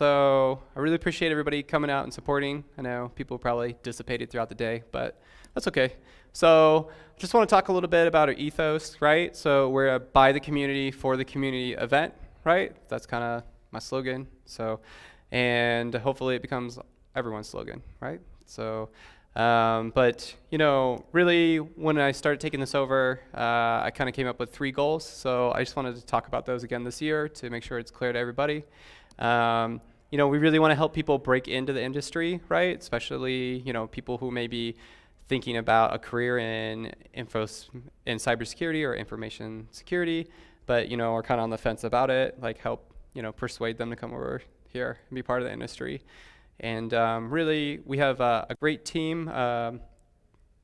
So I really appreciate everybody coming out and supporting. I know people probably dissipated throughout the day, but that's okay. So I just want to talk a little bit about our ethos, right? So we're a by the community, for the community event, right? That's kind of my slogan. So, and hopefully it becomes everyone's slogan, right? So, but you know, really when I started taking this over, I kind of came up with 3 goals. So I just wanted to talk about those again this year to make sure it's clear to everybody. You know, we really want to help people break into the industry, right? Especially, you know, people who may be thinking about a career in cybersecurity or information security, but, you know, are kind of on the fence about it, like help, you know, persuade them to come over here and be part of the industry. And really, we have a great team.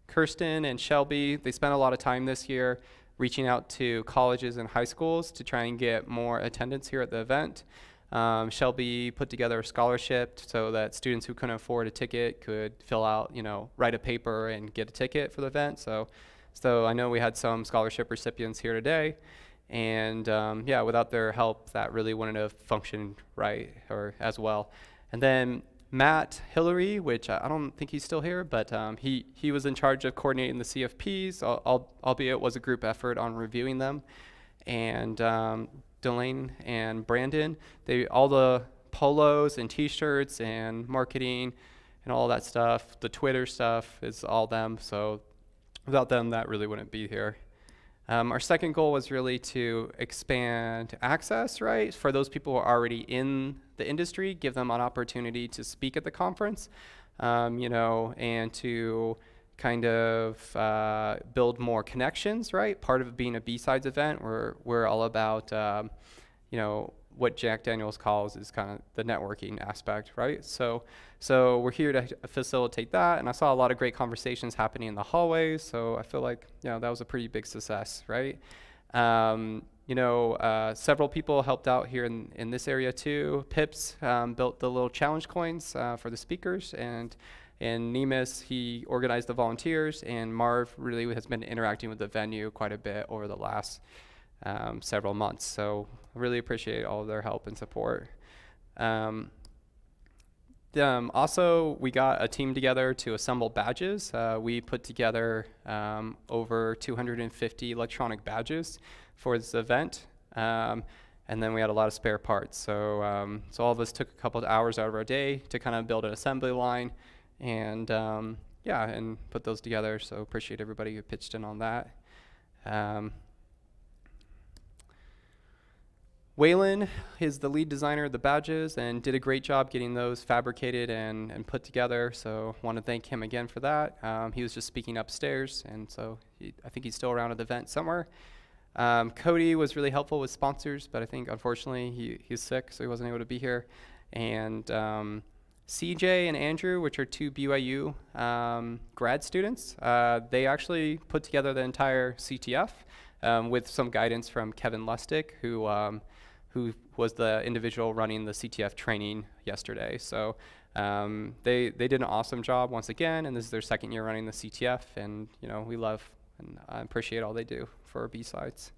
Kirsten and Shelby, they spent a lot of time this year reaching out to colleges and high schools to try and get more attendance here at the event. Shelby put together a scholarship so that students who couldn't afford a ticket could fill out, you know, write a paper and get a ticket for the event. So I know we had some scholarship recipients here today. And yeah, without their help, that really wouldn't have functioned right or as well. And then Matt Hillary, which I don't think he's still here, but he was in charge of coordinating the CFPs, albeit it was a group effort on reviewing them. And Delane and Brandon, all the polos and t-shirts and marketing and all that stuff, the Twitter stuff is all them. So without them, that really wouldn't be here. Our second goal was really to expand access, right? For those people who are already in the industry, give them an opportunity to speak at the conference, you know, and to kind of build more connections, right? Part of being a B-Sides event, we're all about, you know, what Jack Daniels calls is kind of the networking aspect, right? So we're here to facilitate that, and I saw a lot of great conversations happening in the hallways, so I feel like, you know, that was a pretty big success, right? You know, several people helped out here in this area too. Pips built the little challenge coins for the speakers, and Nemus, he organized the volunteers, and Marv really has been interacting with the venue quite a bit over the last several months. So I really appreciate all of their help and support. Also, we got a team together to assemble badges. We put together over 250 electronic badges for this event. And then we had a lot of spare parts. So all of us took a couple of hours out of our day to kind of build an assembly line and yeah, and put those together. So appreciate everybody who pitched in on that. Waylon is the lead designer of the badges and did a great job getting those fabricated and put together. So want to thank him again for that. He was just speaking upstairs, and so I think he's still around at the event somewhere. Cody was really helpful with sponsors, but I think unfortunately he's sick, so he wasn't able to be here. And CJ and Andrew, which are 2 BYU grad students, they actually put together the entire CTF with some guidance from Kevin Lustig, who was the individual running the CTF training yesterday. So they did an awesome job once again, and this is their 2nd year running the CTF, and you know, we love and I appreciate all they do for B-Sides.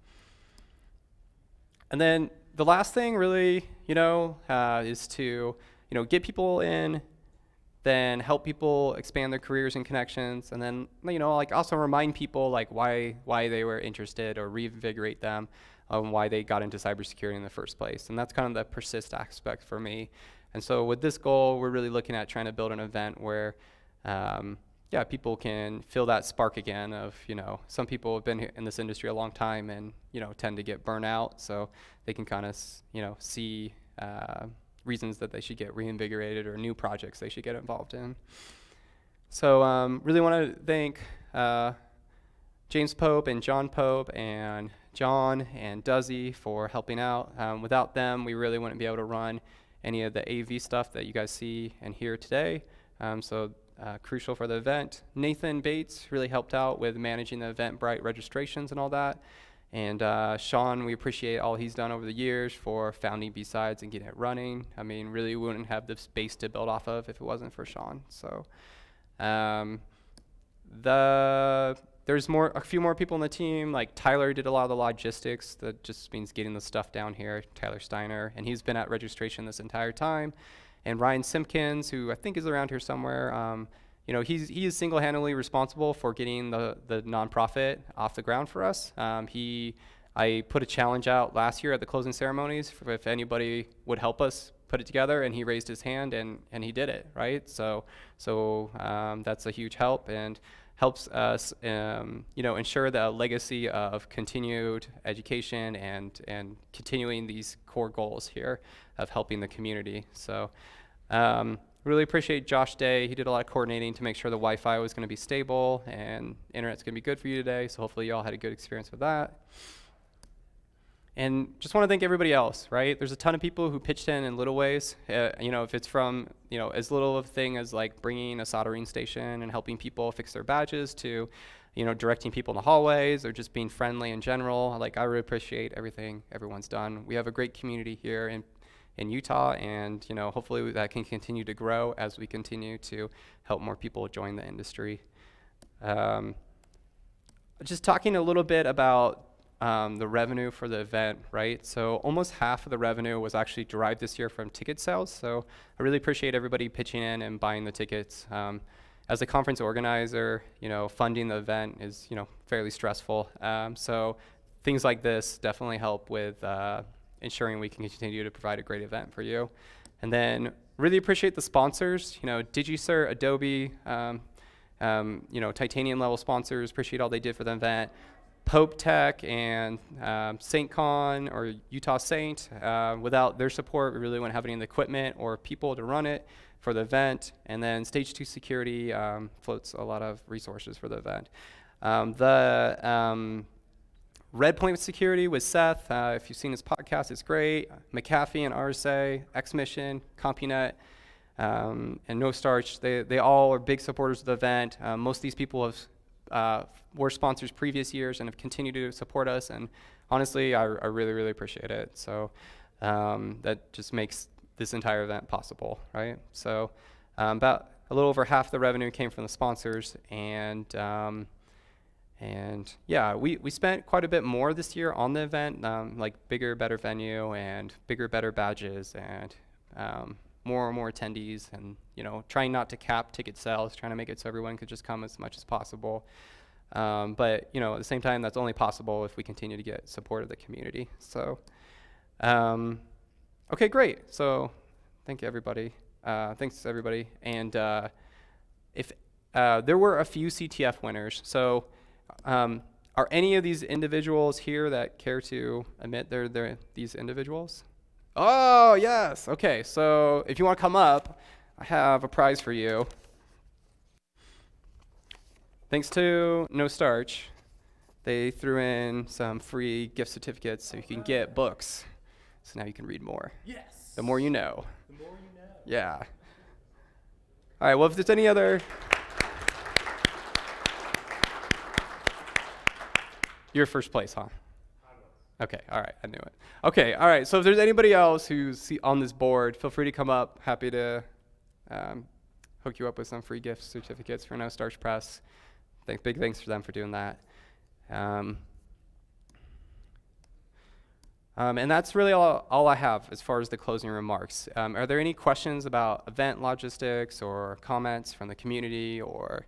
And then the last thing really, you know, is to, you know, get people in, then help people expand their careers and connections, and then, you know, like also remind people like why they were interested, or reinvigorate them on why they got into cybersecurity in the first place. And that's kind of the persist aspect for me. And so with this goal, we're really looking at trying to build an event where yeah, people can feel that spark again of, you know, some people have been here in this industry a long time and, you know, tend to get burnt out, so they can kind of, you know, see reasons that they should get reinvigorated or new projects they should get involved in. So really want to thank James Pope and John Pope and John and Duzzy for helping out. Without them, we really wouldn't be able to run any of the AV stuff that you guys see and hear today. So crucial for the event. Nathan Bates really helped out with managing the Eventbrite registrations and all that. And Sean, we appreciate all he's done over the years for founding B-Sides and getting it running. I mean, really wouldn't have the space to build off of if it wasn't for Sean. So the there's a few more people on the team. Like Tyler did a lot of the logistics. That just means getting the stuff down here. Tyler Steiner, and he's been at registration this entire time. And Ryan Simpkins, who I think is around here somewhere. He is single-handedly responsible for getting the nonprofit off the ground for us. I put a challenge out last year at the closing ceremonies if anybody would help us put it together, and he raised his hand and he did it, right? So that's a huge help and helps us ensure the legacy of continued education and continuing these core goals here of helping the community. So really appreciate Josh Day. He did a lot of coordinating to make sure the Wi-Fi was going to be stable and internet's going to be good for you today. So hopefully you all had a good experience with that. And just want to thank everybody else, right? There's a ton of people who pitched in little ways. If it's from, as little of a thing as like bringing a soldering station and helping people fix their badges to, directing people in the hallways or just being friendly in general. Like, I really appreciate everything everyone's done. We have a great community here in Utah, and, hopefully that can continue to grow as we continue to help more people join the industry. Just talking a little bit about the revenue for the event, right? So almost half of the revenue was actually derived this year from ticket sales. So I really appreciate everybody pitching in and buying the tickets. As a conference organizer, funding the event is, fairly stressful. So things like this definitely help with ensuring we can continue to provide a great event for you. And then really appreciate the sponsors, DigiCert, Adobe, titanium level sponsors, appreciate all they did for the event. Pope Tech and SaintCon or Utah Saint. Without their support, we really wouldn't have any of the equipment or people to run it for the event. And then Stage 2 Security floats a lot of resources for the event. Red Point Security with Seth. If you've seen his podcast, it's great. McAfee and RSA, X-Mission, CompuNet, and No Starch. They all are big supporters of the event. Most of these people have were sponsors previous years and have continued to support us, and honestly I really, really appreciate it. So that just makes this entire event possible, right? So about a little over half the revenue came from the sponsors, and yeah, we spent quite a bit more this year on the event, like bigger, better venue and bigger, better badges and more and more attendees, and trying not to cap ticket sales, trying to make it so everyone could just come as much as possible. But at the same time, that's only possible if we continue to get support of the community. So, okay, great. So, thank you, everybody. Thanks, everybody. And if there were a few CTF winners, so are any of these individuals here that care to admit they're these individuals? Oh, yes. Okay, so if you want to come up, I have a prize for you. Thanks to No Starch, they threw in some free gift certificates so you can get books. So now you can read more. Yes. The more you know. The more you know. Yeah. All right, well, if there's any other... You're first place, huh? Okay, all right, I knew it. Okay, all right, so if there's anybody else who's on this board, feel free to come up. Happy to hook you up with some free gift certificates for No Starch Press. Big thanks for them for doing that. And that's really all I have as far as the closing remarks. Are there any questions about event logistics or comments from the community or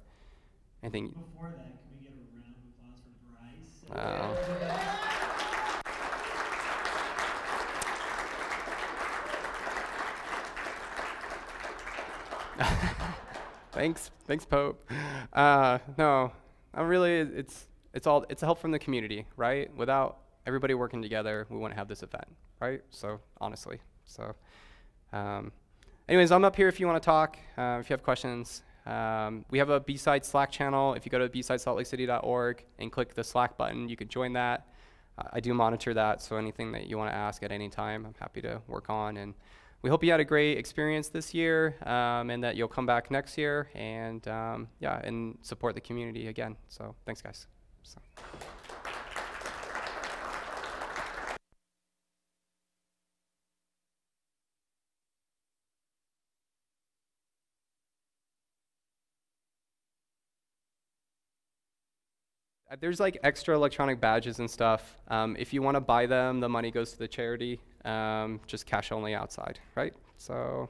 anything? Before that, can we get a round of applause for Bryce? Thanks, Pope. No, it's a help from the community, right? Without everybody working together, we wouldn't have this event, right? So honestly, anyways, I'm up here if you want to talk, if you have questions. We have a B-Sides Slack channel. If you go to bsidesaltlakecity.org and click the Slack button, you can join that. I do monitor that, so anything that you want to ask at any time, I'm happy to work on. And we hope you had a great experience this year, and that you'll come back next year and and support the community again. So thanks, guys. So. There's like extra electronic badges and stuff. If you want to buy them, the money goes to the charity. Just cash only outside, right? So